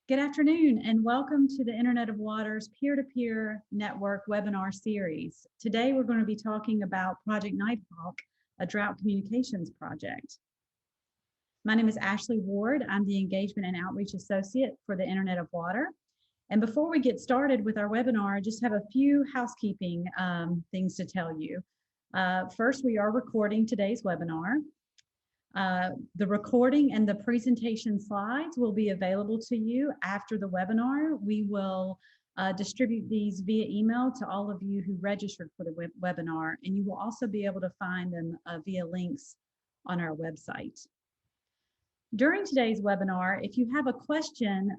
Good afternoon and welcome to the Internet of Waters peer-to-peer network webinar series. Today we're going to be talking about Project Nighthawk, a drought communications project. My name is Ashley Ward. I'm the Engagement and Outreach Associate for the Internet of Water. And before we get started with our webinar, I just have a few housekeeping things to tell you. First, we are recording today's webinar. The recording and the presentation slides will be available to you after the webinar. We will distribute these via email to all of you who registered for the webinar, and you will also be able to find them via links on our website. During today's webinar, if you have a question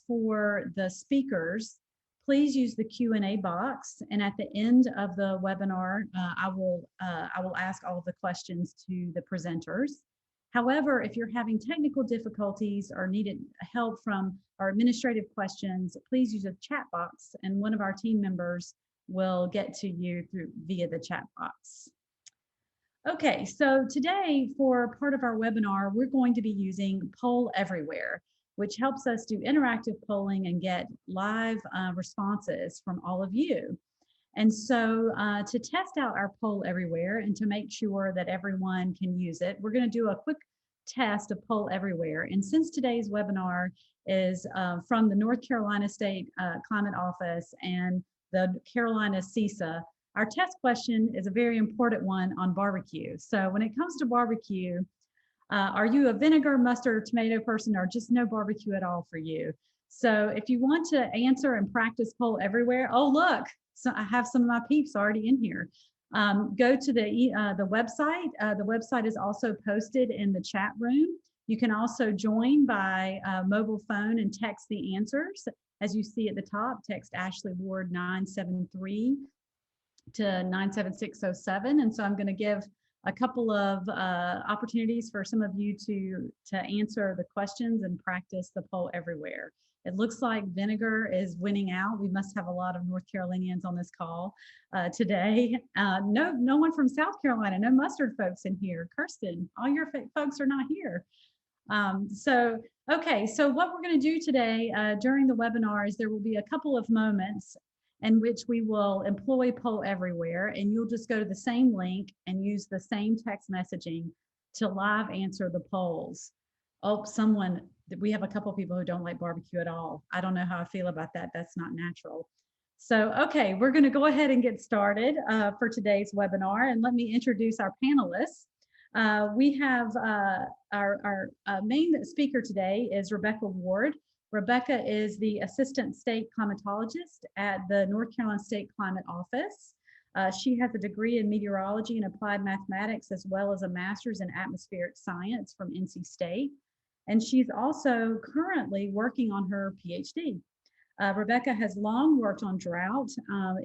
for the speakers, please use the Q&A box, and at the end of the webinar, I will ask all of the questions to the presenters. However, if you're having technical difficulties or needed help from our administrative questions, please use a chat box and one of our team members will get to you via the chat box. Okay, so today for part of our webinar, we're going to be using Poll Everywhere, which helps us do interactive polling and get live responses from all of you. And so to test out our Poll Everywhere and to make sure that everyone can use it, we're going to do a quick test of Poll Everywhere. And since today's webinar is from the North Carolina State Climate Office and the Carolina CISA, our test question is a very important one on barbecue. So when it comes to barbecue, are you a vinegar, mustard, or tomato person, or just no barbecue at all for you? So if you want to answer and practice Poll Everywhere, oh look, so I have some of my peeps already in here. Go to the website. The website is also posted in the chat room. You can also join by mobile phone and text the answers. As you see at the top, text Ashley Ward 973 to 97607. And so I'm going to give a couple of opportunities for some of you to answer the questions and practice the Poll Everywhere. It looks like vinegar is winning out. We must have a lot of North Carolinians on this call today. No one from South Carolina, no mustard folks in here. Kirsten, all your folks are not here. Okay, so what we're going to do today during the webinar is there will be a couple of moments in which we will employ Poll Everywhere, and you'll just go to the same link and use the same text messaging to live answer the polls. Oh, we have a couple of people who don't like barbecue at all. I don't know how I feel about that. That's not natural. So, okay, we're going to go ahead and get started for today's webinar, and let me introduce our panelists. We have our main speaker today is Rebecca Ward. Rebecca is the Assistant State Climatologist at the North Carolina State Climate Office. She has a degree in meteorology and applied mathematics, as well as a master's in atmospheric science from NC State. And she's also currently working on her PhD. Rebecca has long worked on drought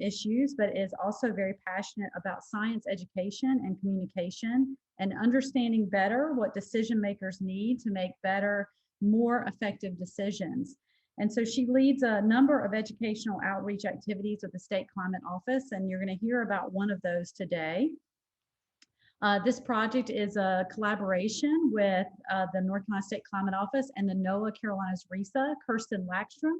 issues, but is also very passionate about science education and communication and understanding better what decision makers need to make better, more effective decisions. And so she leads a number of educational outreach activities with the State Climate Office, and you're going to hear about one of those today. This project is a collaboration with the North Carolina State Climate Office and the NOAA Carolinas RESA. Kirsten Lackstrom,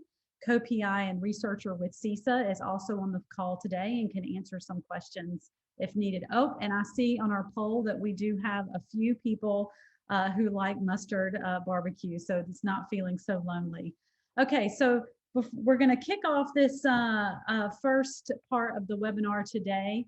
co-PI and researcher with CISA, is also on the call today and can answer some questions if needed. Oh, and I see on our poll that we do have a few people who like mustard barbecue, so it's not feeling so lonely. Okay, so we're going to kick off this first part of the webinar today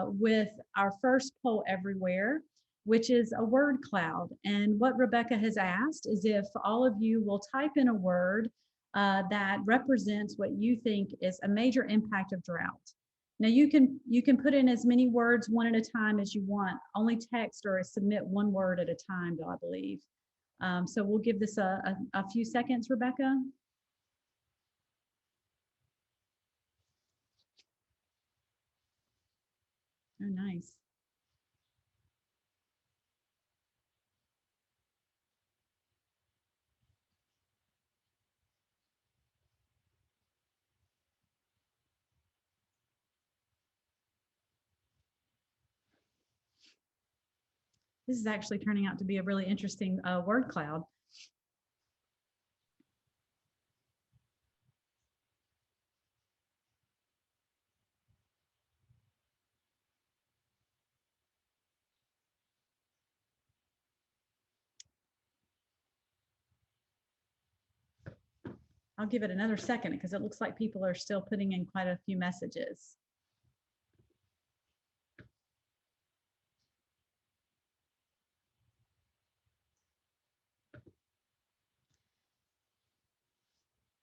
with our first Poll Everywhere, which is a word cloud. And what Rebecca has asked is if all of you will type in a word that represents what you think is a major impact of drought. Now you can put in as many words one at a time as you want. Only text or submit one word at a time, though, I believe. So we'll give this a few seconds, Rebecca. Oh, nice. This is actually turning out to be a really interesting word cloud. I'll give it another second because it looks like people are still putting in quite a few messages.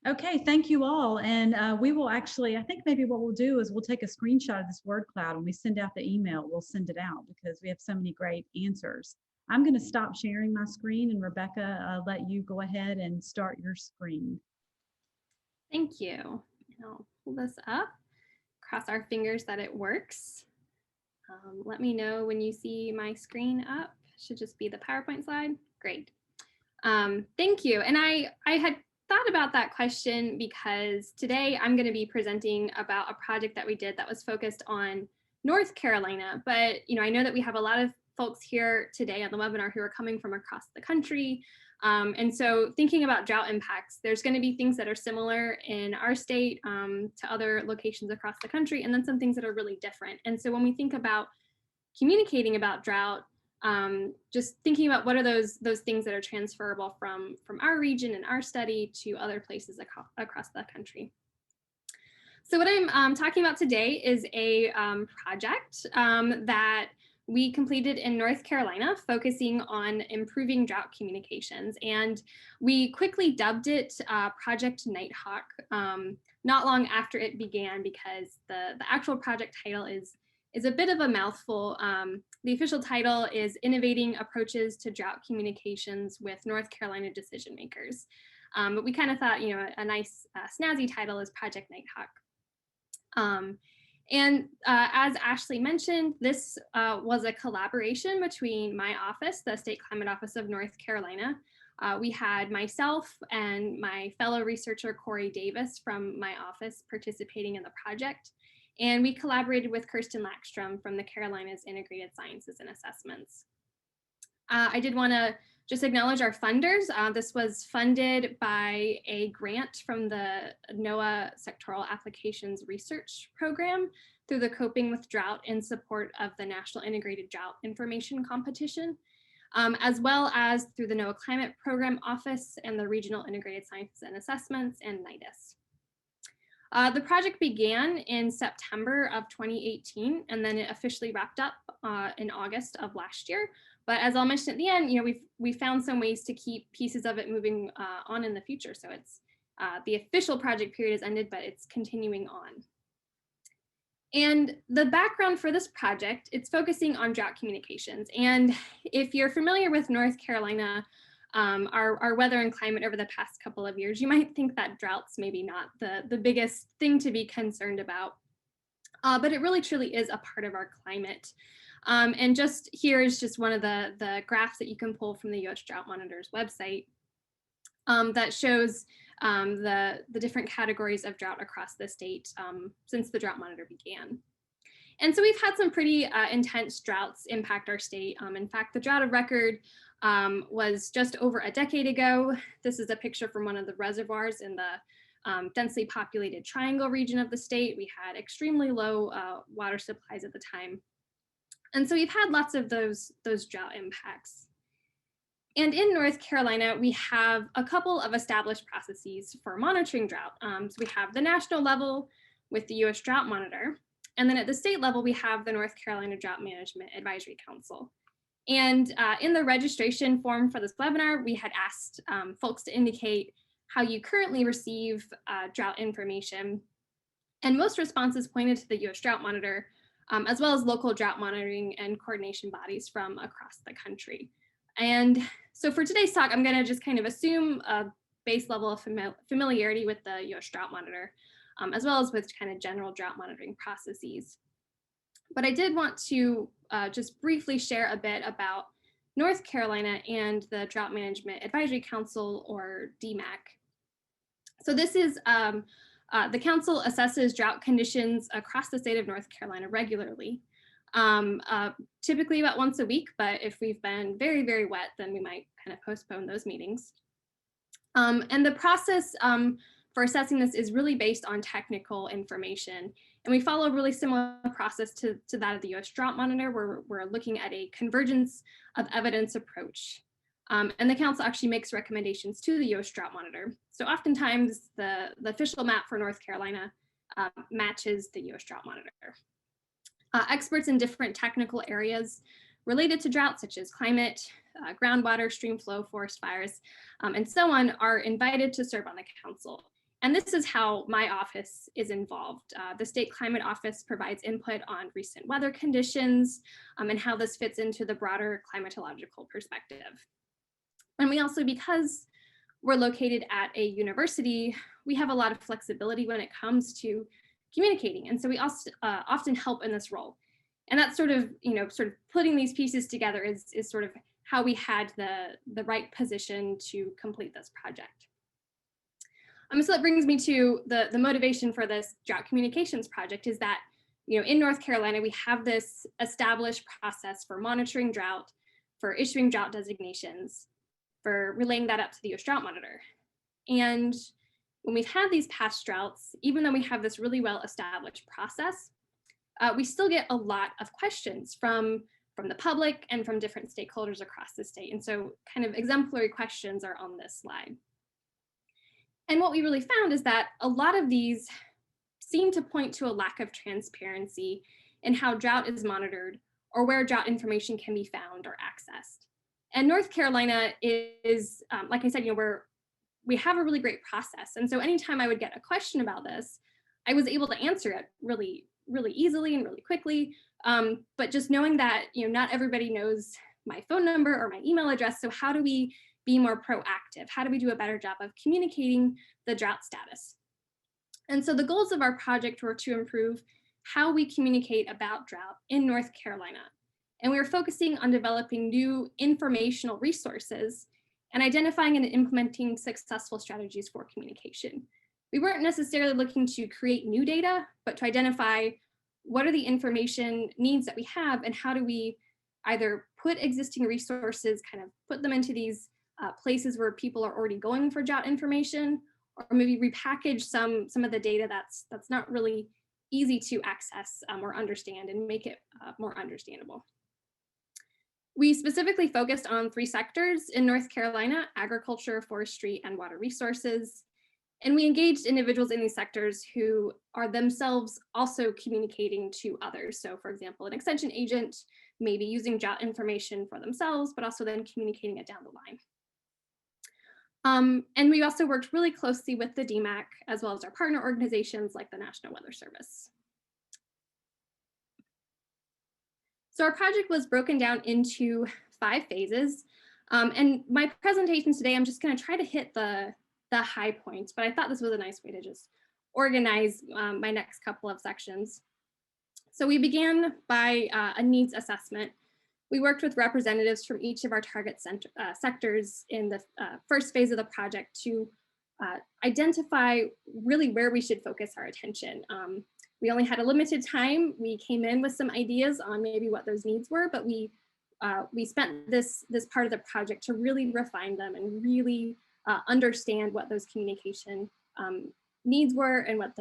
Okay, thank you all. And we will actually, I think maybe what we'll do is we'll take a screenshot of this word cloud. When we send out the email, we'll send it out because we have so many great answers. I'm going to stop sharing my screen, and Rebecca, let you go ahead and start your screen. Thank you. I'll pull this up, cross our fingers that it works. Let me know when you see my screen up. Should just be the PowerPoint slide. Great. Thank you. And I had thought about that question because today I'm going to be presenting about a project that we did that was focused on North Carolina. But I know that we have a lot of folks here today on the webinar who are coming from across the country. And so thinking about drought impacts, there's going to be things that are similar in our state to other locations across the country, and then some things that are really different. And so when we think about communicating about drought, just thinking about what are those things that are transferable from our region and our study to other places across the country. So what I'm talking about today is a project that we completed in North Carolina, focusing on improving drought communications. And we quickly dubbed it Project Nighthawk, not long after it began, because the actual project title is a bit of a mouthful. The official title is Innovating Approaches to Drought Communications with North Carolina Decision Makers. But we kind of thought, a nice snazzy title is Project Nighthawk. And as Ashley mentioned, this was a collaboration between my office, the State Climate Office of North Carolina. We had myself and my fellow researcher, Corey Davis, from my office participating in the project. And we collaborated with Kirsten Lackstrom from the Carolinas Integrated Sciences and Assessments. I did want to just acknowledge our funders. This was funded by a grant from the NOAA Sectoral Applications Research Program through the Coping with Drought in support of the National Integrated Drought Information Competition, as well as through the NOAA Climate Program Office and the Regional Integrated Sciences and Assessments and NIDIS. The project began in September of 2018, and then it officially wrapped up in August of last year. But as I'll mention at the end, we found some ways to keep pieces of it moving on in the future. So it's the official project period is ended, but it's continuing on. And the background for this project, it's focusing on drought communications. And if you're familiar with North Carolina, our weather and climate over the past couple of years, you might think that droughts maybe not the biggest thing to be concerned about, but it really truly is a part of our climate. And just here is just one of the graphs that you can pull from the US Drought Monitor's website that shows the different categories of drought across the state since the Drought Monitor began. And so we've had some pretty intense droughts impact our state. In fact, the drought of record was just over a decade ago. This is a picture from one of the reservoirs in the densely populated Triangle region of the state. We had extremely low water supplies at the time. And so we've had lots of those drought impacts. And in North Carolina, we have a couple of established processes for monitoring drought. So we have the national level with the US Drought Monitor. And then at the state level, we have the North Carolina Drought Management Advisory Council. And in the registration form for this webinar, we had asked folks to indicate how you currently receive drought information. And most responses pointed to the US Drought Monitor, as well as local drought monitoring and coordination bodies from across the country. And so for today's talk, I'm going to just kind of assume a base level of familiarity with the US Drought Monitor, as well as with kind of general drought monitoring processes. But I did want to just briefly share a bit about North Carolina and the Drought Management Advisory Council, or DMAC. So this is the council assesses drought conditions across the state of North Carolina regularly, typically about once a week, but if we've been very, very wet, then we might kind of postpone those meetings. And the process for assessing this is really based on technical information. And we follow a really similar process to that of the US Drought Monitor, where we're looking at a convergence of evidence approach. And the council actually makes recommendations to the U.S. Drought Monitor. So oftentimes the official map for North Carolina matches the U.S. Drought Monitor. Experts in different technical areas related to drought, such as climate, groundwater, stream flow, forest fires, and so on, are invited to serve on the council. And this is how my office is involved. The State Climate Office provides input on recent weather conditions and how this fits into the broader climatological perspective. And we also, because we're located at a university, we have a lot of flexibility when it comes to communicating. And so we also often help in this role. And that's sort of putting these pieces together is sort of how we had the right position to complete this project. So that brings me to the motivation for this drought communications project is that, in North Carolina, we have this established process for monitoring drought, for issuing drought designations, for relaying that up to the U.S. Drought Monitor. And when we've had these past droughts, even though we have this really well-established process, we still get a lot of questions from the public and from different stakeholders across the state. And so kind of exemplary questions are on this slide. And what we really found is that a lot of these seem to point to a lack of transparency in how drought is monitored or where drought information can be found or accessed. And North Carolina is, like I said, we have a really great process. And so anytime I would get a question about this, I was able to answer it really, really easily and really quickly. But just knowing that, not everybody knows my phone number or my email address. So how do we be more proactive? How do we do a better job of communicating the drought status? And so the goals of our project were to improve how we communicate about drought in North Carolina. And we were focusing on developing new informational resources and identifying and implementing successful strategies for communication. We weren't necessarily looking to create new data, but to identify what are the information needs that we have and how do we either put existing resources, kind of put them into these places where people are already going for drought information, or maybe repackage some of the data that's not really easy to access or understand and make it more understandable. We specifically focused on 3 sectors in North Carolina: agriculture, forestry, and water resources. And we engaged individuals in these sectors who are themselves also communicating to others. So for example, an extension agent may be using drought information for themselves, but also then communicating it down the line. And we also worked really closely with the DMAC, as well as our partner organizations like the National Weather Service. So our project was broken down into 5 phases. And my presentation today, I'm just going to try to hit the high points, but I thought this was a nice way to just organize my next couple of sections. So we began by a needs assessment. We worked with representatives from each of our target sectors in the first phase of the project to identify really where we should focus our attention. We only had a limited time. We came in with some ideas on maybe what those needs were, but we spent this part of the project to really refine them and really understand what those communication needs were and what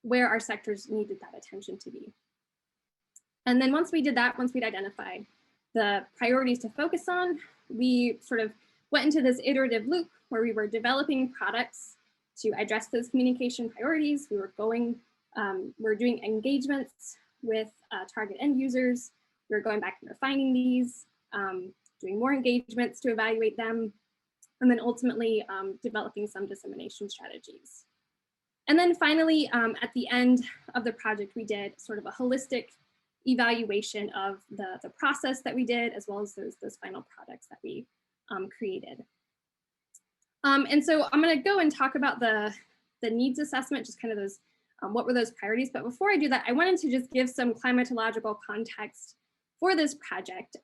where our sectors needed that attention to be. And then once we did that, once we'd identified the priorities to focus on, we sort of went into this iterative loop where we were developing products to address those communication priorities. We were doing engagements with target end users. We were going back and refining these, doing more engagements to evaluate them, and then ultimately developing some dissemination strategies. And then finally, at the end of the project, we did sort of a holistic evaluation of the process that we did, as well as those final products that we created. And so I'm going to go and talk about the needs assessment, just kind of those, what were those priorities. But before I do that, I wanted to just give some climatological context for this project.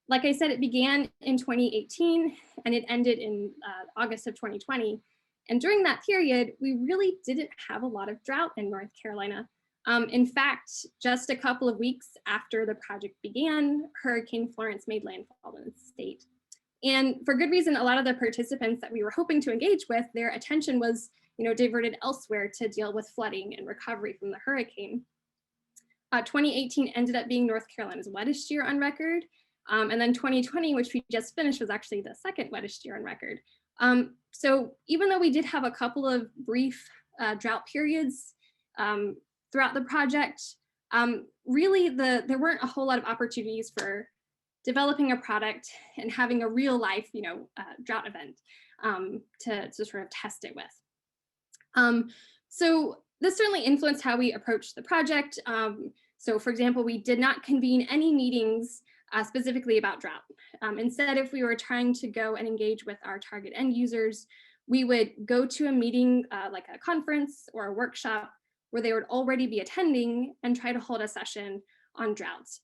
Like I said, it began in 2018 and it ended in August of 2020. And during that period, we really didn't have a lot of drought in North Carolina. In fact, just a couple of weeks after the project began, Hurricane Florence made landfall in the state. And for good reason, a lot of the participants that we were hoping to engage with, their attention was diverted elsewhere to deal with flooding and recovery from the hurricane. 2018 ended up being North Carolina's wettest year on record, And then 2020, which we just finished, was actually the second wettest year on record. So even though we did have a couple of brief drought periods throughout the project, really there weren't a whole lot of opportunities for developing a product and having a real life, drought event to sort of test it with. So this certainly influenced how we approached the project. So for example, we did not convene any meetings specifically about drought. Instead, if we were trying to go and engage with our target end users, we would go to a meeting like a conference or a workshop where they would already be attending and try to hold a session on droughts,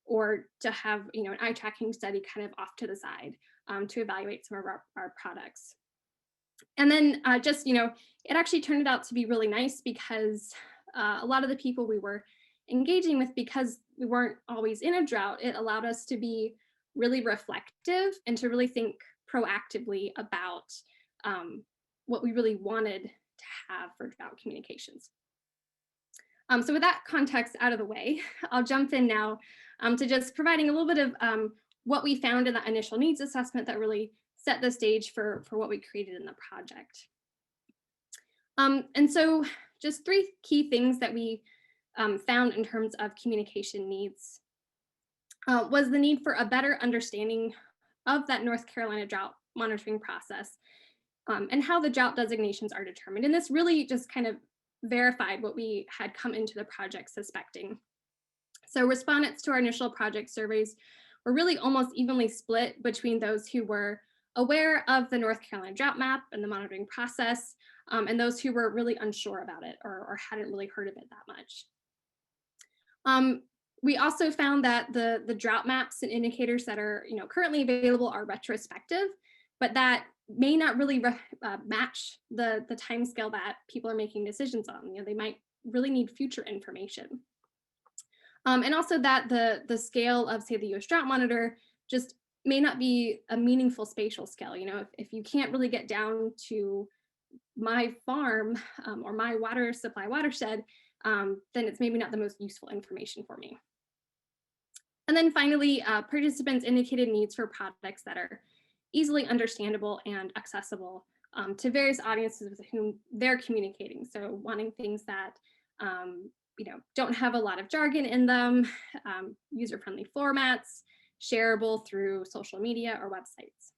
or to have an eye tracking study kind of off to the side to evaluate some of our products. And then it actually turned out to be really nice because a lot of the people we were engaging with, because we weren't always in a drought, it allowed us to be really reflective and to really think proactively about what we really wanted to have for drought communications. So with that context out of the way, I'll jump in now to just providing a little bit of what we found in that initial needs assessment that really set the stage for what we created in the project. And so just 3 key things that we found in terms of communication needs was the need for a better understanding of that North Carolina drought monitoring process and how the drought designations are determined. And this really just kind of verified what we had come into the project suspecting. So respondents to our initial project surveys were really almost evenly split between those who were aware of the North Carolina drought map and the monitoring process, and those who were really unsure about it or hadn't really heard of it that much. We also found that the drought maps and indicators that are currently available are retrospective, but that may not really match the timescale that people are making decisions on. They might really need future information. And also that the scale of, say, the US Drought Monitor just may not be a meaningful spatial scale. If you can't really get down to my farm or my water supply watershed, then it's maybe not the most useful information for me. And then finally, participants indicated needs for products that are easily understandable and accessible to various audiences with whom they're communicating. So wanting things that don't have a lot of jargon in them, user-friendly formats, shareable through social media or websites.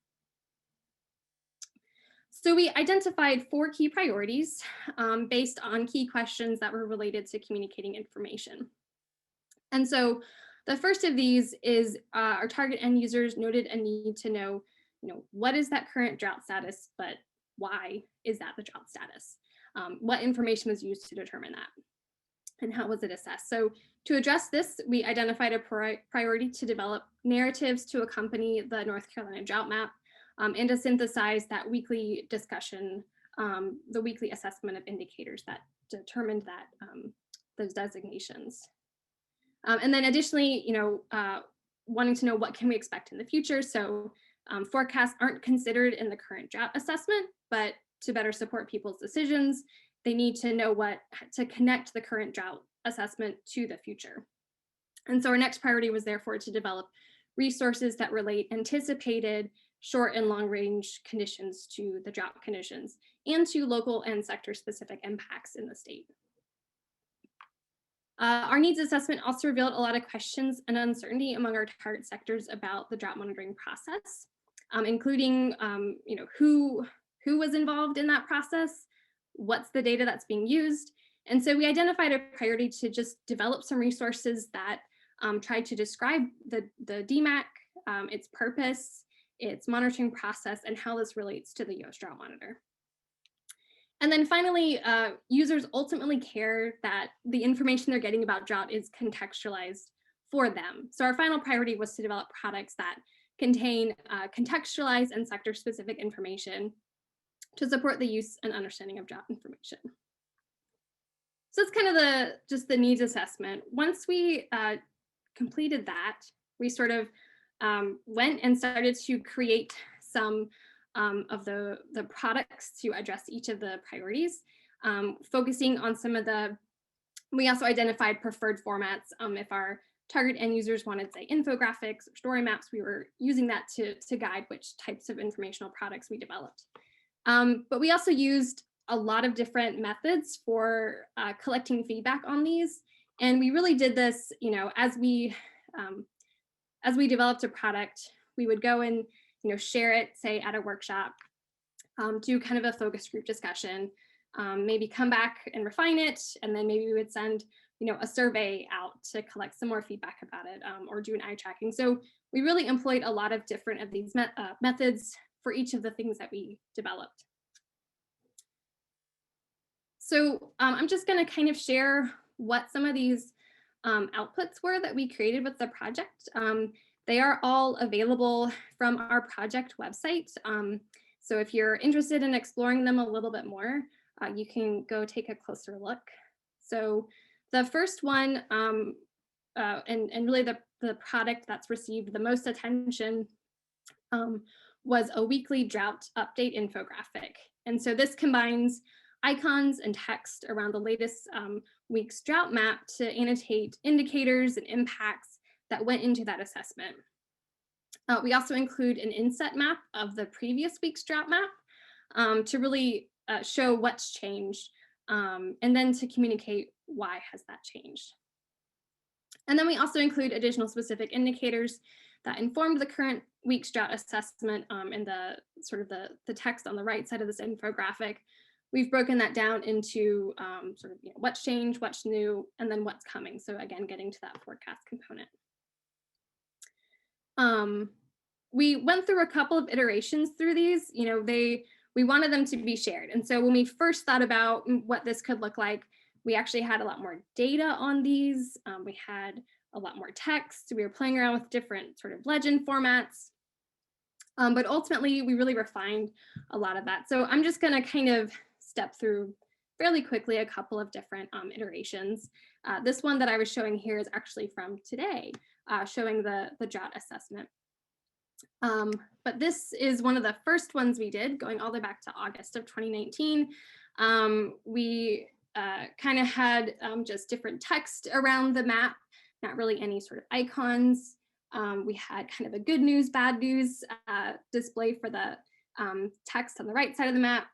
So we identified 4 key priorities based on key questions that were related to communicating information. And so the first of these is our target end users noted a need to know, what is that current drought status, but why is that the drought status? What information was used to determine that? And how was it assessed? So to address this, we identified a priority to develop narratives to accompany the North Carolina drought map and to synthesize that weekly discussion, the weekly assessment of indicators that determined that those designations. And then additionally, wanting to know what can we expect in the future. So forecasts aren't considered in the current drought assessment, but to better support people's decisions, they need to know what to connect the current drought assessment to the future. And so our next priority was therefore to develop resources that relate anticipated short and long range conditions to the drought conditions and to local and sector specific impacts in the state. Our needs assessment also revealed a lot of questions and uncertainty among our target sectors about the drought monitoring process, including who was involved in that process, what's the data that's being used. And so we identified a priority to just develop some resources that try to describe the DMAC, its purpose, its monitoring process, and how this relates to the US Drought Monitor. And then finally, users ultimately care that the information they're getting about drought is contextualized for them. So our final priority was to develop products that contain contextualized and sector-specific information to support the use and understanding of drought information. So that's kind of just the needs assessment. Once we completed that, we sort of went and started to create some of the products to address each of the priorities, focusing on some of the We also identified preferred formats. If our target end users wanted, say, infographics or story maps, we were using that to guide which types of informational products we developed. But we also used a lot of different methods for collecting feedback on these. And we really did this, as we developed a product, we would go and, share it, say, at a workshop, do kind of a focus group discussion, maybe come back and refine it, and then maybe we would send, a survey out to collect some more feedback about it, or do an eye tracking. So we really employed a lot of different of these methods for each of the things that we developed. So I'm just going to kind of share what some of these outputs were that we created with the project. They are all available from our project website. So if you're interested in exploring them a little bit more, you can go take a closer look. So the first one, and really the product that's received the most attention, was a weekly drought update infographic. And so this combines icons and text around the latest week's drought map to annotate indicators and impacts that went into that assessment. We also include an inset map of the previous week's drought map to really show what's changed, and then to communicate why has that changed. And then we also include additional specific indicators that informed the current week's drought assessment in the sort of the text on the right side of this infographic. We've broken that down into sort of what's changed, what's new, and then what's coming. So again, getting to that forecast component. We went through a couple of iterations through these. We wanted them to be shared. And so when we first thought about what this could look like, we actually had a lot more data on these. We had a lot more text. We were playing around with different sort of legend formats. But ultimately, we really refined a lot of that. So I'm just going to kind of step through fairly quickly a couple of different iterations. This one that I was showing here is actually from today, showing the drought assessment. But this is one of the first ones we did, going all the way back to August of 2019. We kind of had just different text around the map, not really any sort of icons. We had kind of a good news, bad news display for the text on the right side of the map.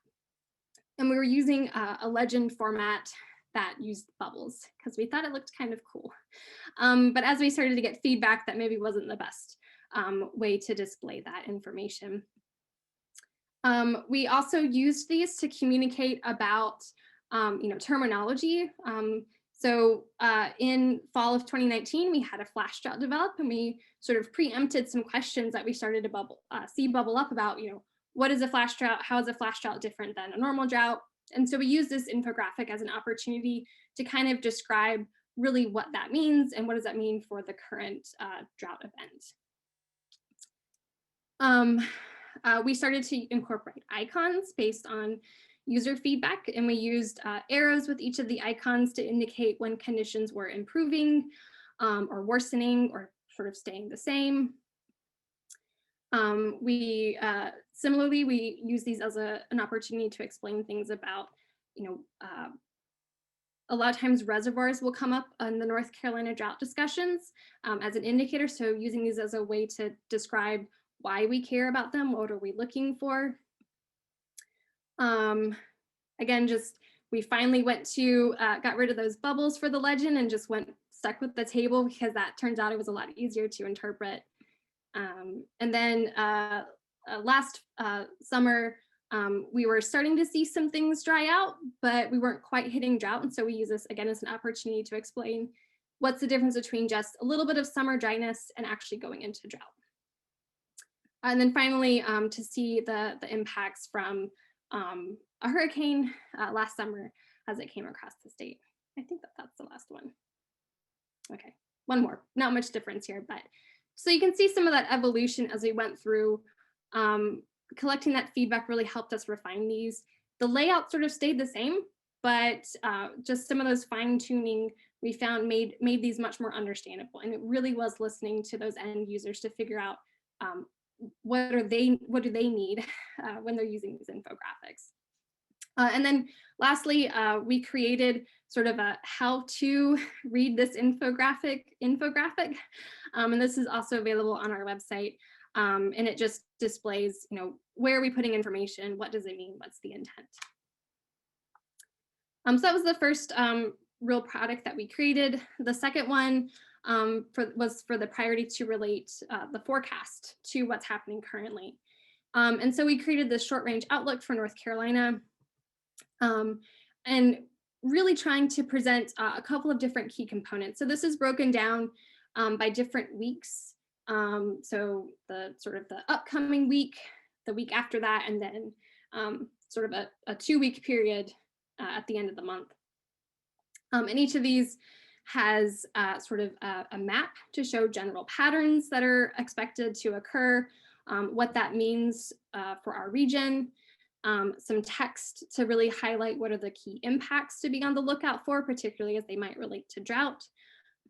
And we were using a legend format that used bubbles because we thought it looked kind of cool. But as we started to get feedback, that maybe wasn't the best way to display that information. We also used these to communicate about terminology. So in fall of 2019, we had a flash drought develop, and we sort of preempted some questions that we started to see bubble up about, what is a flash drought? How is a flash drought different than a normal drought? And so we use this infographic as an opportunity to kind of describe really what that means and what does that mean for the current drought event. We started to incorporate icons based on user feedback, and we used arrows with each of the icons to indicate when conditions were improving or worsening or sort of staying the same. Similarly, we use these as an opportunity to explain things about, a lot of times reservoirs will come up in the North Carolina drought discussions as an indicator. So using these as a way to describe why we care about them, what are we looking for? Again, we finally got rid of those bubbles for the legend and just stuck with the table because that turns out it was a lot easier to interpret. And then last summer, we were starting to see some things dry out, but we weren't quite hitting drought. And so we use this again as an opportunity to explain what's the difference between just a little bit of summer dryness and actually going into drought. And then finally, to see the impacts from a hurricane last summer as it came across the state. I think that's the last one. Okay, one more, not much difference here, but so you can see some of that evolution as we went through. Collecting that feedback really helped us refine these. The layout sort of stayed the same, but just some of those fine tuning we found made these much more understandable. And it really was listening to those end users to figure out what do they need when they're using these infographics. And then lastly, we created sort of a how to read this infographic. And this is also available on our website. And it just displays, where are we putting information? What does it mean? What's the intent? So that was the first real product that we created. The second one was for the priority to relate the forecast to what's happening currently. And so we created this short range outlook for North Carolina, and really trying to present a couple of different key components. So this is broken down by different weeks. So the sort of the upcoming week, the week after that, and then sort of a 2-week period at the end of the month. And each of these has sort of a map to show general patterns that are expected to occur, what that means for our region, some text to really highlight what are the key impacts to be on the lookout for, particularly as they might relate to drought.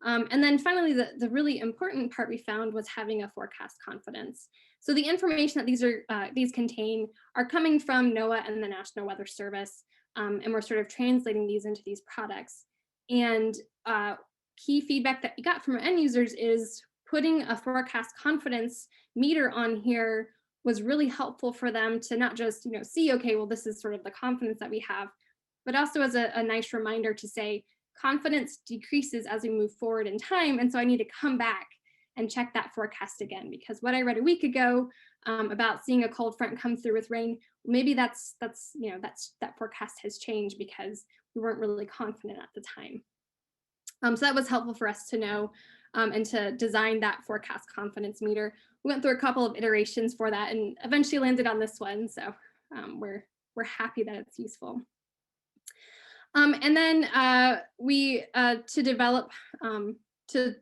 And then finally, the really important part we found was having a forecast confidence. So the information that these contain are coming from NOAA and the National Weather Service, and we're sort of translating these into these products. And key feedback that we got from our end users is putting a forecast confidence meter on here was really helpful for them to not just see, okay, well, this is sort of the confidence that we have, but also as a nice reminder to say confidence decreases as we move forward in time. And so I need to come back and check that forecast again, because what I read a week ago about seeing a cold front come through with rain, maybe that forecast has changed because we weren't really confident at the time. So that was helpful for us to know and to design that forecast confidence meter. We went through a couple of iterations for that and eventually landed on this one. So we're happy that it's useful. And then to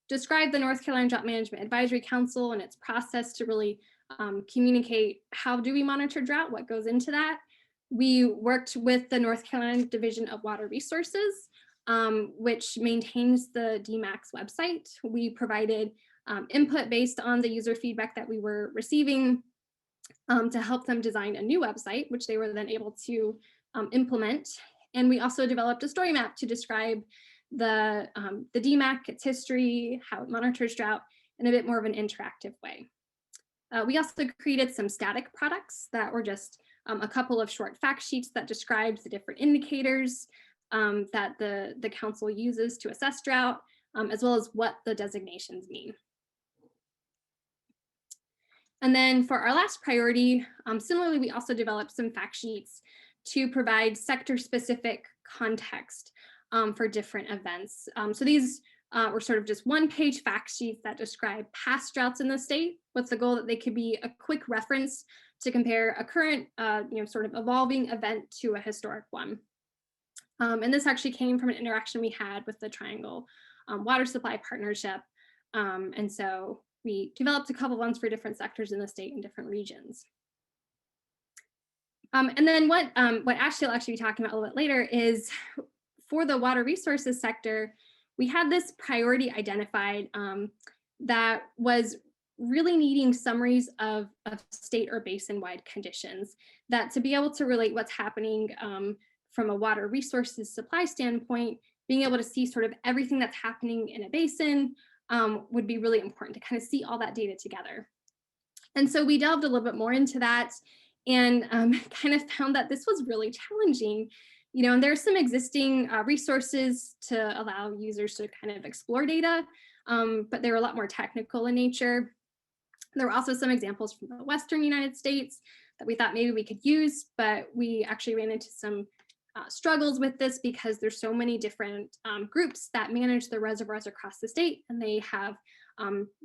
describe the North Carolina Drought Management Advisory Council and its process to really communicate how do we monitor drought, what goes into that. We worked with the North Carolina Division of Water Resources, which maintains the DMAC's website. We provided input based on the user feedback that we were receiving to help them design a new website, which they were then able to implement. And we also developed a story map to describe the DMAC, its history, how it monitors drought in a bit more of an interactive way. We also created some static products that were just a couple of short fact sheets that describes the different indicators that the council uses to assess drought, as well as what the designations mean. And then for our last priority, similarly, we also developed some fact sheets to provide sector-specific context for different events. So these were sort of just one-page fact sheets that describe past droughts in the state, with the goal that they could be a quick reference to compare a current, sort of evolving event to a historic one. And this actually came from an interaction we had with the Triangle Water Supply Partnership. And so we developed a couple ones for different sectors in the state and different regions. And then what Ashley will actually be talking about a little bit later is for the water resources sector, we had this priority identified that was really needing summaries of state or basin-wide conditions, that to be able to relate what's happening from a water resources supply standpoint, being able to see sort of everything that's happening in a basin would be really important to kind of see all that data together. And so we delved a little bit more into that and kind of found that this was really challenging. And there's some existing resources to allow users to kind of explore data, but they were a lot more technical in nature. There were also some examples from the Western United States that we thought maybe we could use, but we actually ran into some struggles with this because there's so many different groups that manage the reservoirs across the state, and they have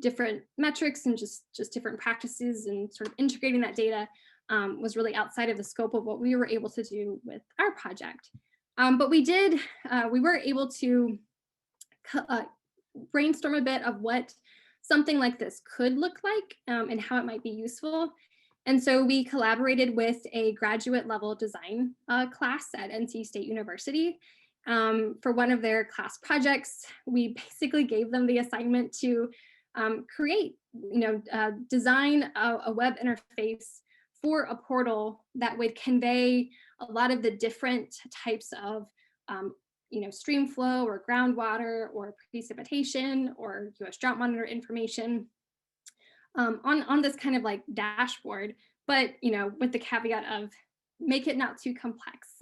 different metrics and just different practices, and sort of integrating that data was really outside of the scope of what we were able to do with our project. But we were able to brainstorm a bit of what something like this could look like and how it might be useful. And so we collaborated with a graduate level design class at NC State University. For one of their class projects, we basically gave them the assignment to create, design a web interface for a portal that would convey a lot of the different types of stream flow or groundwater or precipitation or US drought monitor information on this kind of like dashboard, but with the caveat of make it not too complex.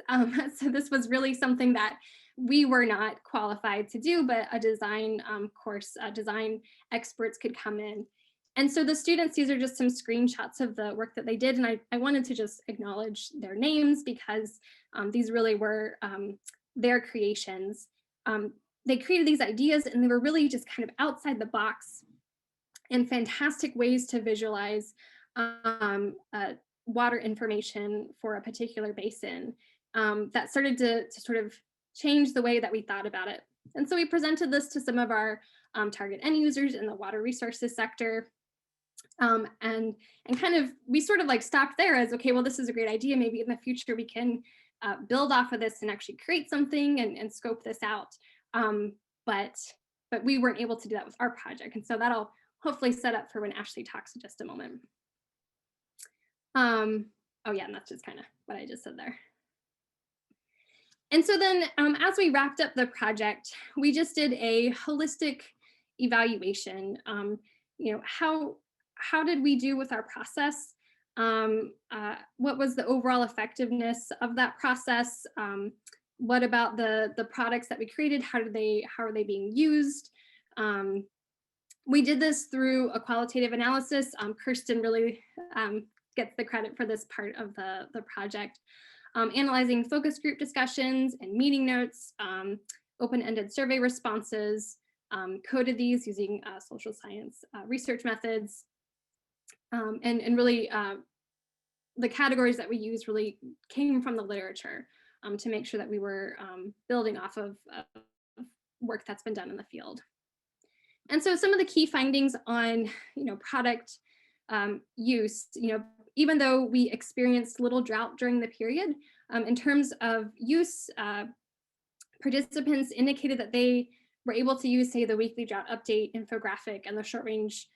So this was really something that we were not qualified to do, but a design course, design experts could come in. And so the students, these are just some screenshots of the work that they did. And I wanted to just acknowledge their names because these really were their creations. They created these ideas and they were really just kind of outside the box and fantastic ways to visualize water information for a particular basin that started to sort of change the way that we thought about it. And so we presented this to some of our target end users in the water resources sector. And kind of, we sort of like stopped there as, okay, well, this is a great idea. Maybe in the future we can build off of this and actually create something and scope this out. But we weren't able to do that with our project. And so that'll hopefully set up for when Ashley talks in just a moment. Oh yeah, and that's just kind of what I just said there. And so then as we wrapped up the project, we just did a holistic evaluation. How did we do with our process? What was the overall effectiveness of that process? What about the products that we created? How are they being used? We did this through a qualitative analysis. Kirsten really gets the credit for this part of the project. Analyzing focus group discussions and meeting notes, open-ended survey responses, coded these using social science research methods, and really the categories that we used really came from the literature to make sure that we were building off of work that's been done in the field. And so some of the key findings on product use, even though we experienced little drought during the period, in terms of use, participants indicated that they were able to use, say, the weekly drought update infographic and the short range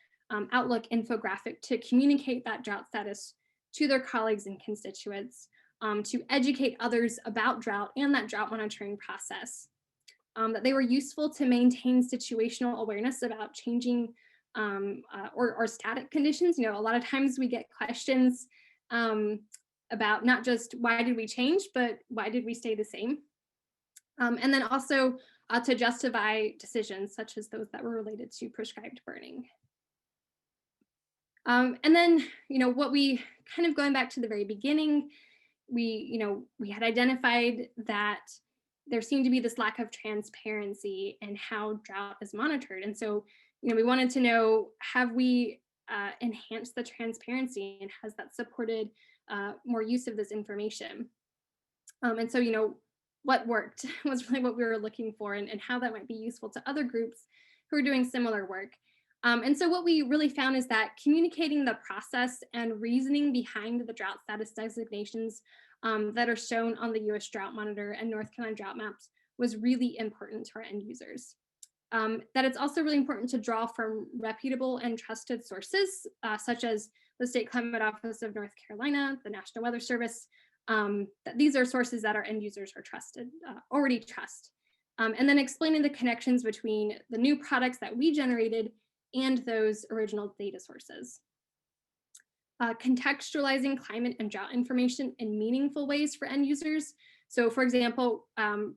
outlook infographic to communicate that drought status to their colleagues and constituents, to educate others about drought and that drought monitoring process. That they were useful to maintain situational awareness about changing or static conditions. A lot of times we get questions about not just why did we change, but why did we stay the same? And then also to justify decisions such as those that were related to prescribed burning. And then, what we kind of going back to the very beginning, we had identified that there seemed to be this lack of transparency in how drought is monitored. And so, we wanted to know, have we enhanced the transparency and has that supported more use of this information? And so, what worked was really what we were looking for and how that might be useful to other groups who are doing similar work. And so what we really found is that communicating the process and reasoning behind the drought status designations that are shown on the US Drought Monitor and North Carolina drought maps was really important to our end users. That it's also really important to draw from reputable and trusted sources, such as the State Climate Office of North Carolina, the National Weather Service, that these are sources that our end users are trusted, already trust. And then explaining the connections between the new products that we generated and those original data sources. Contextualizing climate and drought information in meaningful ways for end users. So for example,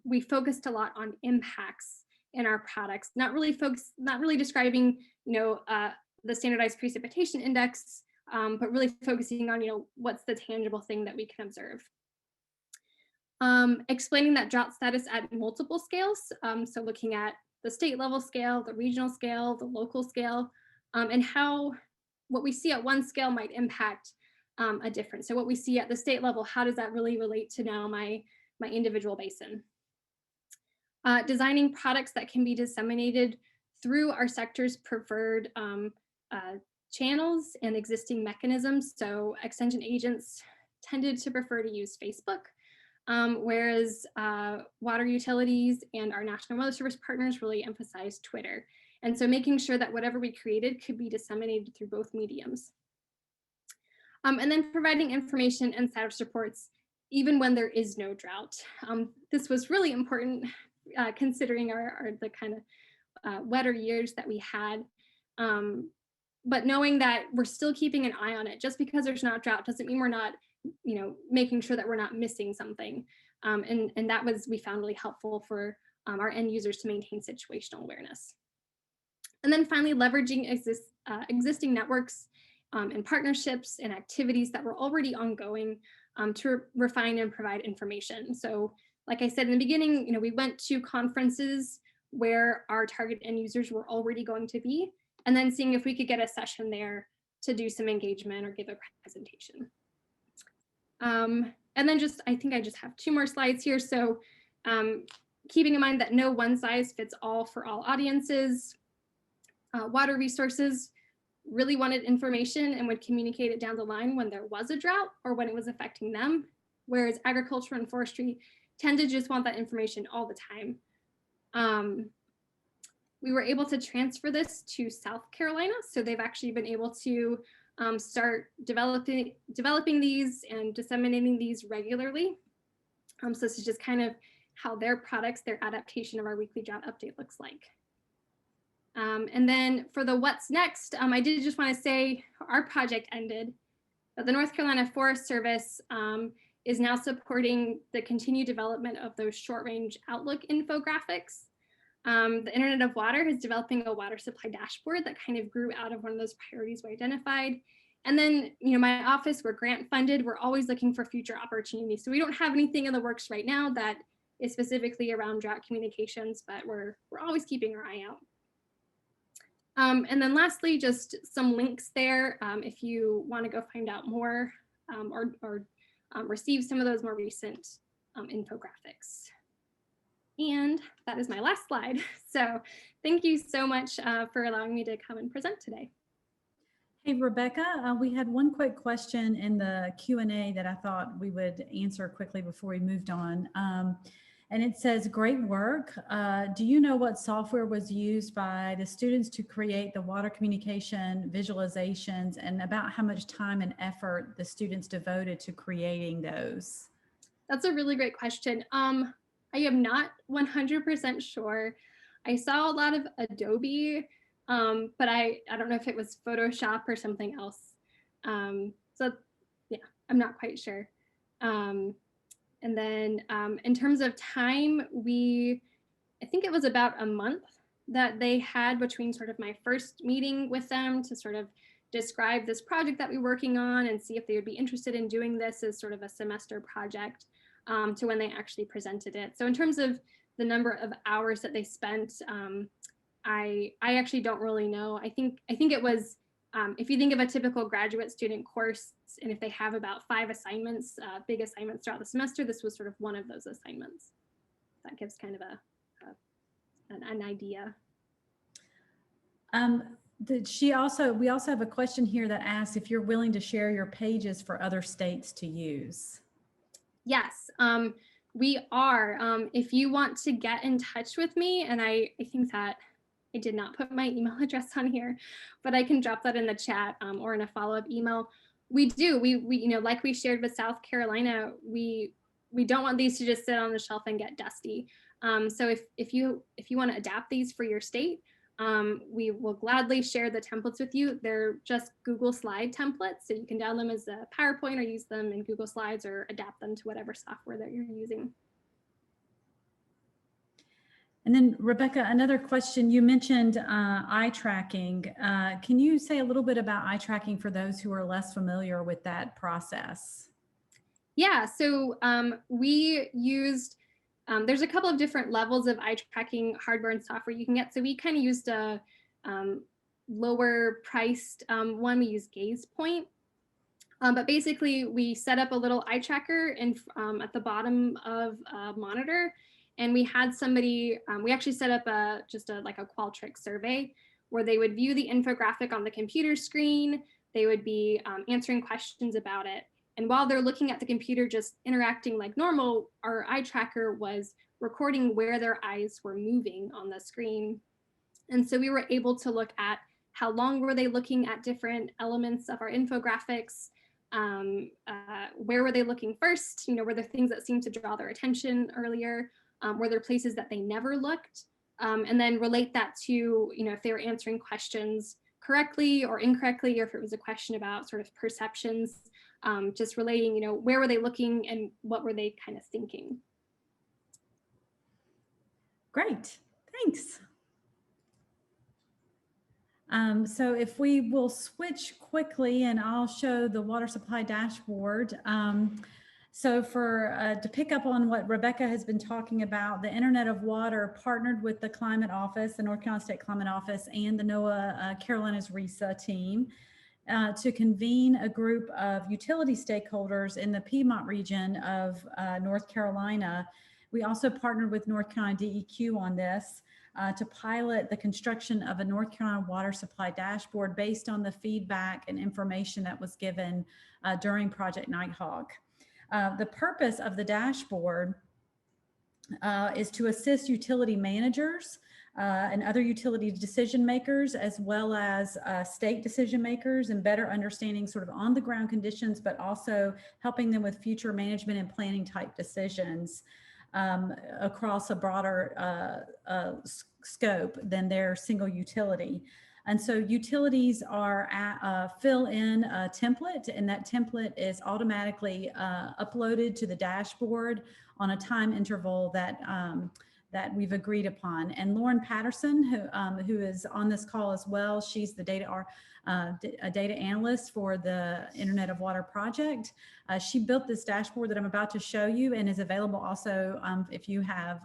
we focused a lot on impacts in our products, not really describing, the standardized precipitation index, but really focusing on, what's the tangible thing that we can observe. Explaining that drought status at multiple scales. So looking at the state level scale, the regional scale, the local scale, and how what we see at one scale might impact a different. So what we see at the state level, how does that really relate to now my individual basin? Designing products that can be disseminated through our sector's preferred channels and existing mechanisms. So extension agents tended to prefer to use Facebook, whereas water utilities and our National Weather Service partners really emphasize Twitter. And so making sure that whatever we created could be disseminated through both mediums. And then providing information and status reports even when there is no drought. This was really important considering the kind of wetter years that we had. But knowing that we're still keeping an eye on it, just because there's not drought doesn't mean we're not, making sure that we're not missing something. And that we found really helpful for our end users to maintain situational awareness. And then finally, leveraging existing networks and partnerships and activities that were already ongoing to refine and provide information. So like I said in the beginning, we went to conferences where our target end users were already going to be, and then seeing if we could get a session there to do some engagement or give a presentation. And then I think I just have 2 more slides here. So keeping in mind that no one size fits all for all audiences. Water resources really wanted information and would communicate it down the line when there was a drought or when it was affecting them, whereas agriculture and forestry tend to just want that information all the time. We were able to transfer this to South Carolina, so they've actually been able to start developing these and disseminating these regularly. So this is just kind of how their adaptation of our weekly drought update looks like. And then for the what's next, I did just want to say our project ended, but the North Carolina Forest Service is now supporting the continued development of those short-range outlook infographics. The Internet of Water is developing a water supply dashboard that kind of grew out of one of those priorities we identified. And then, my office, we're grant funded. We're always looking for future opportunities. So we don't have anything in the works right now that is specifically around drought communications, but we're always keeping our eye out. And then lastly, just some links there if you want to go find out more or receive some of those more recent infographics. And that is my last slide. So thank you so much for allowing me to come and present today. Hey, Rebecca, we had one quick question in the Q&A that I thought we would answer quickly before we moved on. And it says, great work. Do you know what software was used by the students to create the water communication visualizations, and about how much time and effort the students devoted to creating those? That's a really great question. I am not 100% sure. I saw a lot of Adobe, but I don't know if it was Photoshop or something else. So yeah, I'm not quite sure. And then in terms of time, I think it was about a month that they had between sort of my first meeting with them to sort of describe this project that we're working on and see if they would be interested in doing this as sort of a semester project to when they actually presented it. So in terms of the number of hours that they spent, I actually don't really know. I think it was, if you think of a typical graduate student course, and if they have about 5 assignments, big assignments throughout the semester, this was sort of one of those assignments. That gives kind of an idea. We also have a question here that asks if you're willing to share your pages for other states to use. Yes, we are. If you want to get in touch with me, and I think that I did not put my email address on here, but I can drop that in the chat or in a follow-up email. We do. We like we shared with South Carolina, we don't want these to just sit on the shelf and get dusty. So if you want to adapt these for your state, we will gladly share the templates with you. They're just Google Slide templates, so you can download them as a PowerPoint or use them in Google Slides or adapt them to whatever software that you're using. And then Rebecca, another question, you mentioned eye tracking. Can you say a little bit about eye tracking for those who are less familiar with that process? Yeah, so we used, there's a couple of different levels of eye tracking hardware and software you can get. So we kind of used a lower priced one. We used Gaze Point. But basically we set up a little eye tracker at the bottom of a monitor. And we had somebody, we actually set up like a Qualtrics survey where they would view the infographic on the computer screen. They would be answering questions about it. And while they're looking at the computer, just interacting like normal, our eye tracker was recording where their eyes were moving on the screen. And so we were able to look at how long were they looking at different elements of our infographics, where were they looking first, were there things that seemed to draw their attention earlier, Were there places that they never looked? And then relate that to, you know, if they were answering questions correctly or incorrectly, or if it was a question about sort of perceptions, just relating, you know, where were they looking and what were they kind of thinking? Great, thanks. So if we will switch quickly and I'll show the water supply dashboard. So to pick up on what Rebecca has been talking about, the Internet of Water partnered with the Climate Office, the North Carolina State Climate Office, and the NOAA Carolinas RESA team to convene a group of utility stakeholders in the Piedmont region of North Carolina. We also partnered with North Carolina DEQ on this to pilot the construction of a North Carolina water supply dashboard based on the feedback and information that was given during Project Nighthawk. The purpose of the dashboard is to assist utility managers and other utility decision makers, as well as state decision makers, in better understanding sort of on the ground conditions, but also helping them with future management and planning type decisions across a broader scope than their single utility. And so utilities are fill in a template, and that template is automatically uploaded to the dashboard on a time interval that that we've agreed upon. And Lauren Patterson, who is on this call as well, she's the data analyst for the Internet of Water project. She built this dashboard that I'm about to show you and is available also if you have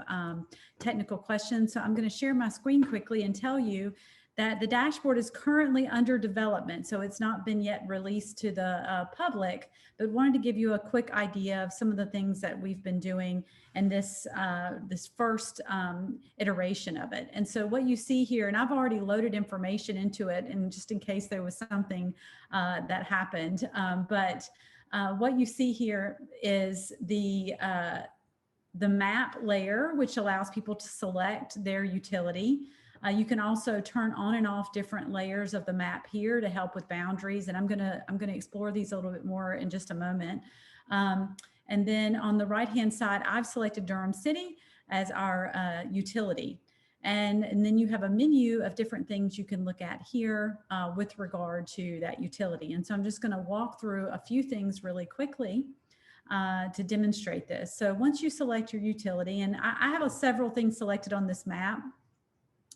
technical questions. So I'm going to share my screen quickly and tell you that the dashboard is currently under development. So it's not been yet released to the public, but wanted to give you a quick idea of some of the things that we've been doing in this, this first iteration of it. And so what you see here, and I've already loaded information into it, and just in case there was something that happened, but what you see here is the map layer, which allows people to select their utility. You can also turn on and off different layers of the map here to help with boundaries. And I'm gonna explore these a little bit more in just a moment. And then on the right-hand side, I've selected Durham City as our utility. And then you have a menu of different things you can look at here with regard to that utility. And so I'm just gonna walk through a few things really quickly to demonstrate this. So once you select your utility, and I have several things selected on this map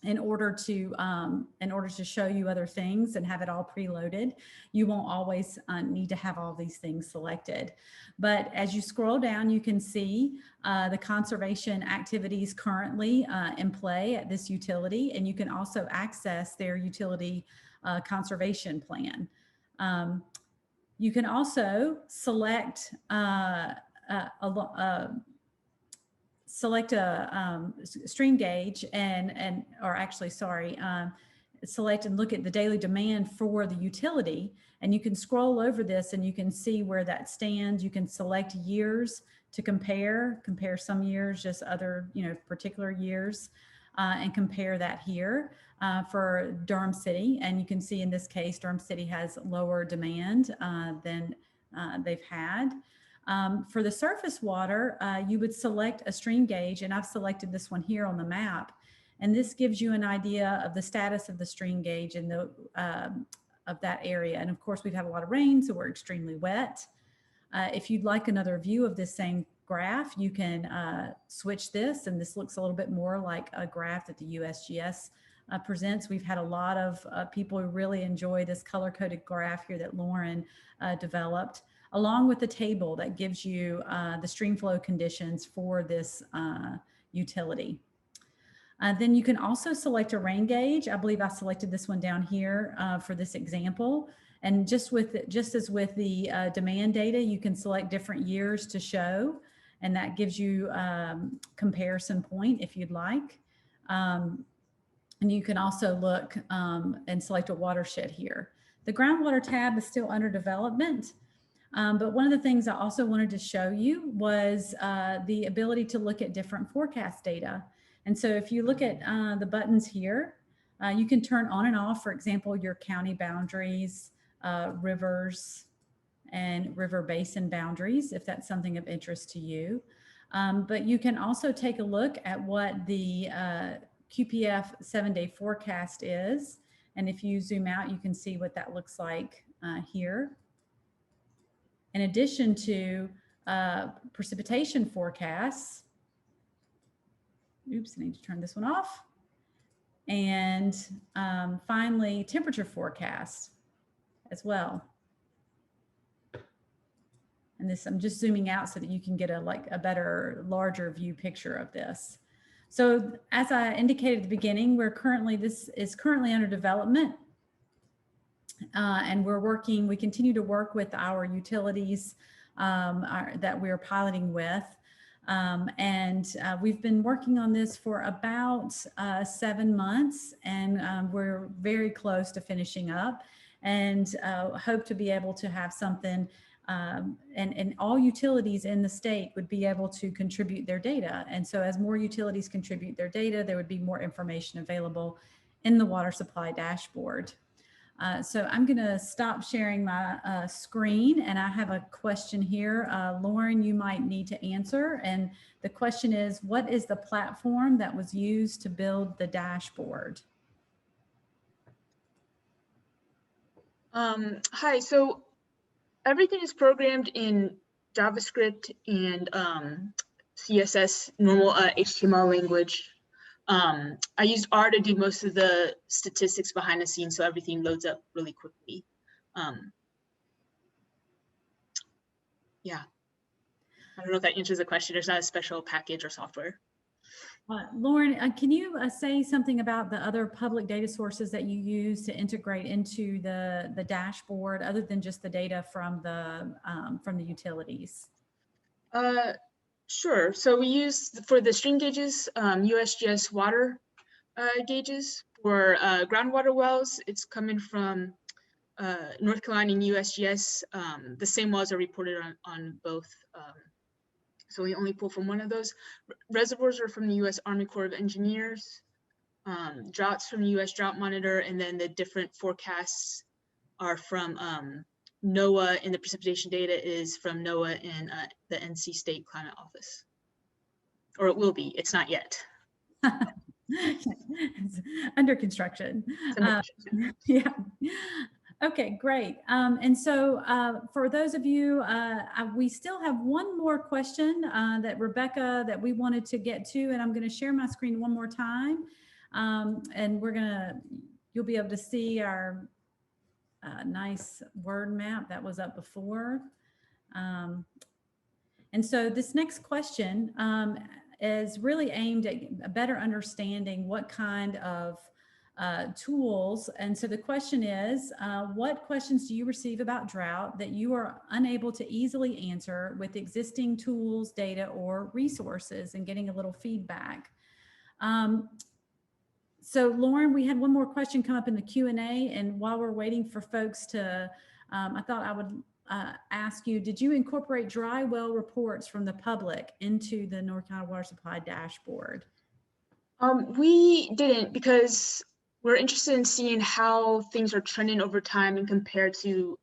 in order to show you other things and have it all preloaded. You won't always need to have all these things selected. But as you scroll down, you can see the conservation activities currently in play at this utility, and you can also access their utility conservation plan. You can also select select a stream gauge select and look at the daily demand for the utility. And you can scroll over this and you can see where that stands. You can select years to compare some years, just other, particular years, and compare that here for Durham City. And you can see in this case, Durham City has lower demand than they've had. For the surface water, you would select a stream gauge, and I've selected this one here on the map. And this gives you an idea of the status of the stream gauge in the, of that area. And of course, we've had a lot of rain, so we're extremely wet. If you'd like another view of this same graph, you can switch this, and this looks a little bit more like a graph that the USGS presents. We've had a lot of people who really enjoy this color-coded graph here that Lauren developed, along with the table that gives you the stream flow conditions for this utility. Then you can also select a rain gauge. I believe I selected this one down here for this example. And just as with the demand data, you can select different years to show, and that gives you comparison point if you'd like. And you can also look and select a watershed here. The groundwater tab is still under development. But one of the things I also wanted to show you was the ability to look at different forecast data. And so if you look at the buttons here, you can turn on and off, for example, your county boundaries, rivers, and river basin boundaries, if that's something of interest to you. But you can also take a look at what the QPF 7-day forecast is. And if you zoom out, you can see what that looks like here. In addition to precipitation forecasts, oops, I need to turn this one off. And finally, temperature forecasts as well. And this, I'm just zooming out so that you can get a better, larger view picture of this. So as I indicated at the beginning, this is currently under development. And we continue to work with our utilities that we're piloting with. We've been working on this for about 7 months, and we're very close to finishing up, and hope to be able to have something, and all utilities in the state would be able to contribute their data. And so as more utilities contribute their data, there would be more information available in the water supply dashboard. So I'm going to stop sharing my screen, and I have a question here. Lauren, you might need to answer. And the question is, what is the platform that was used to build the dashboard? Hi, so everything is programmed in JavaScript and CSS, normal HTML language. I used R to do most of the statistics behind the scenes, so everything loads up really quickly. Yeah, I don't know if that answers the question. There's not a special package or software. Lauren, can you say something about the other public data sources that you use to integrate into the dashboard, other than just the data from the utilities? Sure. So we use, for the stream gauges, USGS water gauges. For groundwater wells, it's coming from North Carolina and USGS. The same wells are reported on both. So we only pull from one of those. Reservoirs are from the U.S. Army Corps of Engineers. Droughts from the U.S. Drought Monitor, and then the different forecasts are from NOAA, and the precipitation data is from NOAA and the NC State Climate Office. Or it will be, it's not yet. It's under construction. Yeah. Okay, great. And so for those of you, we still have one more question that we wanted to get to, and I'm going to share my screen one more time. And you'll be able to see our nice word map that was up before. And so this next question is really aimed at a better understanding what kind of tools. And so the question is, what questions do you receive about drought that you are unable to easily answer with existing tools, data, or resources, and getting a little feedback? So Lauren, we had one more question come up in the Q&A, and while we're waiting for folks to, I thought I would ask you, did you incorporate dry well reports from the public into the North Carolina Water Supply dashboard? We didn't, because we're interested in seeing how things are trending over time and compared to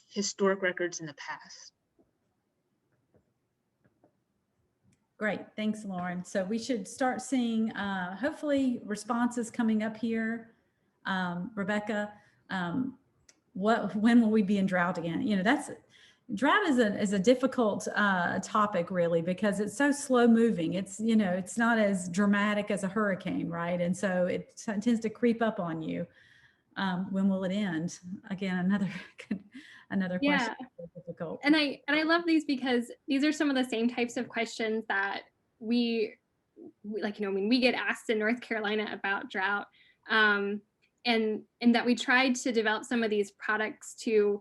historic records in the past. Great, thanks, Lauren. So we should start seeing hopefully responses coming up here. Rebecca, when will we be in drought again? You know, drought is a difficult topic, really, because it's so slow moving. It's, you know, it's not as dramatic as a hurricane, right? And so it tends to creep up on you. When will it end? Again, another question. Yeah. Difficult. And I love these, because these are some of the same types of questions that we like, you know, when we get asked in North Carolina about drought, and that we tried to develop some of these products to,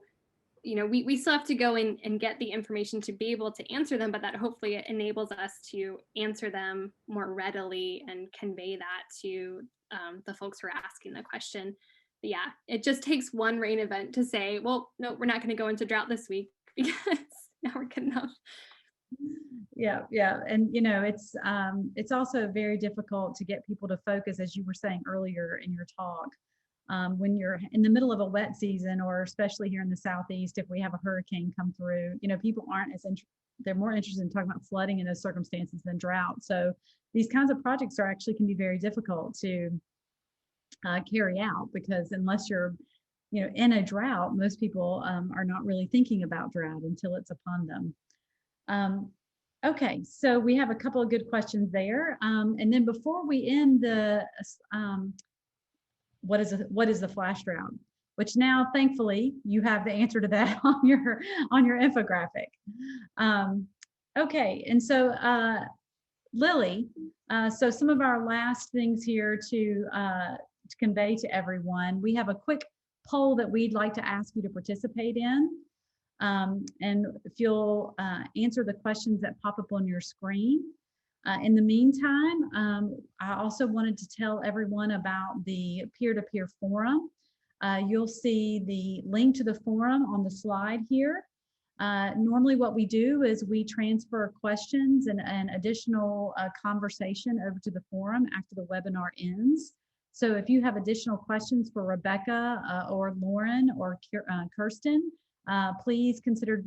you know, we still have to go in and get the information to be able to answer them, but that hopefully it enables us to answer them more readily and convey that to the folks who are asking the question. But yeah, it just takes one rain event to say, well, no, we're not going to go into drought this week, because now we're good enough. Yeah. And, you know, it's also very difficult to get people to focus, as you were saying earlier in your talk, when you're in the middle of a wet season, or especially here in the Southeast, if we have a hurricane come through, people aren't as they're more interested in talking about flooding in those circumstances than drought. So these kinds of projects can be very difficult to carry out, because unless you're in a drought, most people are not really thinking about drought until it's upon them. Okay, so we have a couple of good questions there. And then before we end the, what is the flash drought? Which now, thankfully, you have the answer to that on your infographic. Okay, and so Lily, so some of our last things here to convey to everyone, we have a quick poll that we'd like to ask you to participate in. And if you'll answer the questions that pop up on your screen. In the meantime, I also wanted to tell everyone about the peer-to-peer forum. You'll see the link to the forum on the slide here. Normally what we do is we transfer questions and additional conversation over to the forum after the webinar ends. So if you have additional questions for Rebecca or Lauren or Kirsten, please consider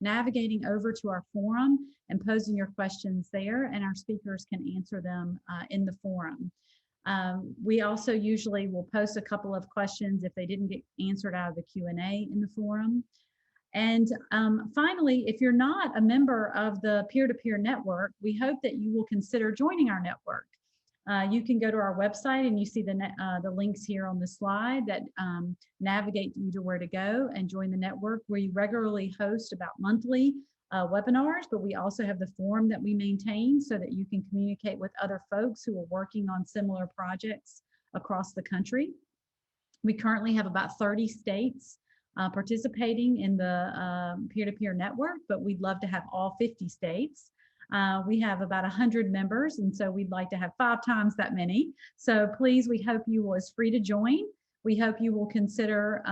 navigating over to our forum and posing your questions there, and our speakers can answer them in the forum. We also usually will post a couple of questions if they didn't get answered out of the Q&A in the forum. And finally, if you're not a member of the peer-to-peer network, we hope that you will consider joining our network. You can go to our website and you see the links here on the slide that navigate you to where to go and join the network. We regularly host about monthly webinars, but we also have the forum that we maintain so that you can communicate with other folks who are working on similar projects across the country. We currently have about 30 states participating in the peer-to-peer network, but we'd love to have all 50 states. We have about 100 members, and so we'd like to have 5 times that many. So please, we hope you will, it's free to join. We hope you will consider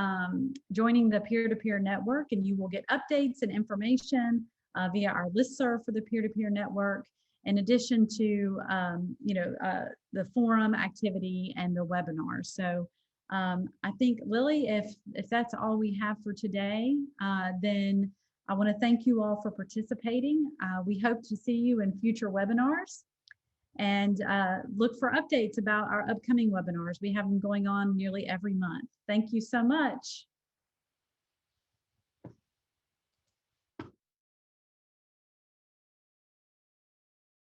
joining the peer-to-peer network, and you will get updates and information via our listserv for the peer-to-peer network, in addition to the forum activity and the webinars. So I think, Lily, if that's all we have for today, then I want to thank you all for participating. We hope to see you in future webinars, and look for updates about our upcoming webinars. We have them going on nearly every month. Thank you so much.